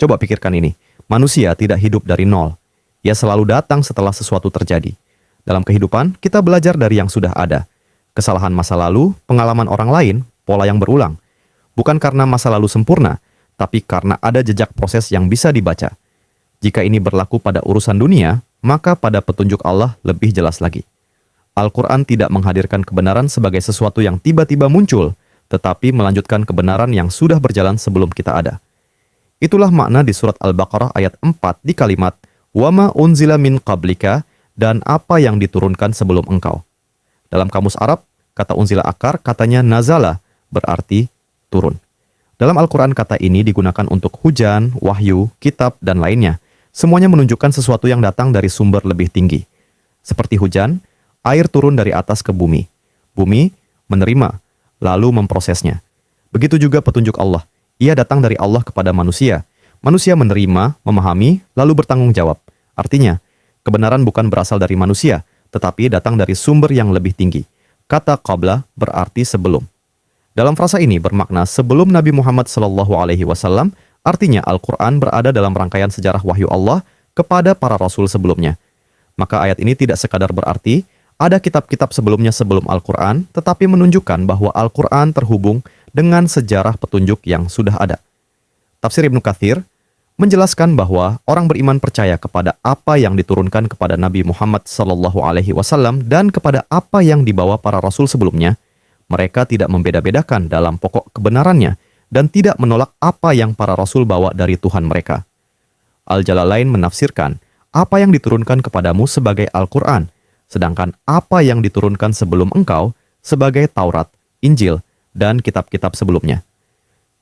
Coba pikirkan ini. Manusia tidak hidup dari nol. Ia selalu datang setelah sesuatu terjadi. Dalam kehidupan, kita belajar dari yang sudah ada. Kesalahan masa lalu, pengalaman orang lain, pola yang berulang. Bukan karena masa lalu sempurna, tapi karena ada jejak proses yang bisa dibaca. Jika ini berlaku pada urusan dunia, maka pada petunjuk Allah lebih jelas lagi. Al-Quran tidak menghadirkan kebenaran sebagai sesuatu yang tiba-tiba muncul, tetapi melanjutkan kebenaran yang sudah berjalan sebelum kita ada. Itulah makna di surat Al-Baqarah ayat 4 di kalimat "Wama unzila min qablika" dan apa yang diturunkan sebelum engkau. Dalam kamus Arab, kata unzila akar katanya nazala, berarti turun. Dalam Al-Quran kata ini digunakan untuk hujan, wahyu, kitab, dan lainnya. Semuanya menunjukkan sesuatu yang datang dari sumber lebih tinggi. Seperti hujan, air turun dari atas ke bumi. Bumi menerima, lalu memprosesnya. Begitu juga petunjuk Allah. Ia datang dari Allah kepada manusia. Manusia menerima, memahami, lalu bertanggung jawab. Artinya, kebenaran bukan berasal dari manusia, tetapi datang dari sumber yang lebih tinggi. Kata qabla berarti sebelum. Dalam frasa ini bermakna sebelum Nabi Muhammad SAW, artinya Al-Quran berada dalam rangkaian sejarah wahyu Allah kepada para rasul sebelumnya. Maka ayat ini tidak sekadar berarti ada kitab-kitab sebelumnya sebelum Al-Quran, tetapi menunjukkan bahwa Al-Quran terhubung dengan sejarah petunjuk yang sudah ada. Tafsir Ibnu Katsir menjelaskan bahwa orang beriman percaya kepada apa yang diturunkan kepada Nabi Muhammad SAW dan kepada apa yang dibawa para rasul sebelumnya. Mereka tidak membeda-bedakan dalam pokok kebenarannya dan tidak menolak apa yang para rasul bawa dari Tuhan mereka. Al-Jalalain menafsirkan apa yang diturunkan kepadamu sebagai Al-Quran, sedangkan apa yang diturunkan sebelum engkau sebagai Taurat, Injil, dan kitab-kitab sebelumnya.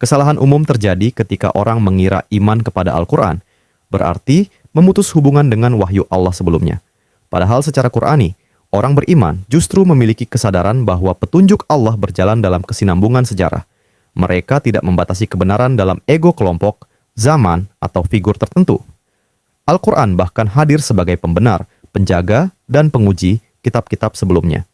Kesalahan umum terjadi ketika orang mengira iman kepada Al-Quran, berarti memutus hubungan dengan wahyu Allah sebelumnya. Padahal secara Qur'ani, orang beriman justru memiliki kesadaran bahwa petunjuk Allah berjalan dalam kesinambungan sejarah. Mereka tidak membatasi kebenaran dalam ego kelompok, zaman, atau figur tertentu. Al-Quran bahkan hadir sebagai pembenar, penjaga, dan penguji kitab-kitab sebelumnya.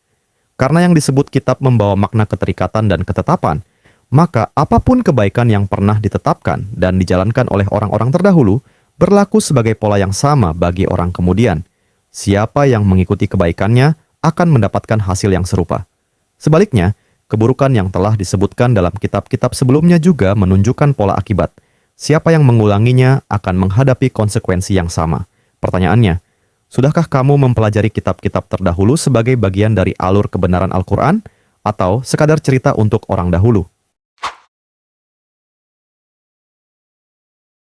Karena yang disebut kitab membawa makna keterikatan dan ketetapan, maka apapun kebaikan yang pernah ditetapkan dan dijalankan oleh orang-orang terdahulu berlaku sebagai pola yang sama bagi orang kemudian. Siapa yang mengikuti kebaikannya akan mendapatkan hasil yang serupa. Sebaliknya, keburukan yang telah disebutkan dalam kitab-kitab sebelumnya juga menunjukkan pola akibat. Siapa yang mengulanginya akan menghadapi konsekuensi yang sama. Pertanyaannya, sudahkah kamu mempelajari kitab-kitab terdahulu sebagai bagian dari alur kebenaran Al-Quran, atau sekadar cerita untuk orang dahulu?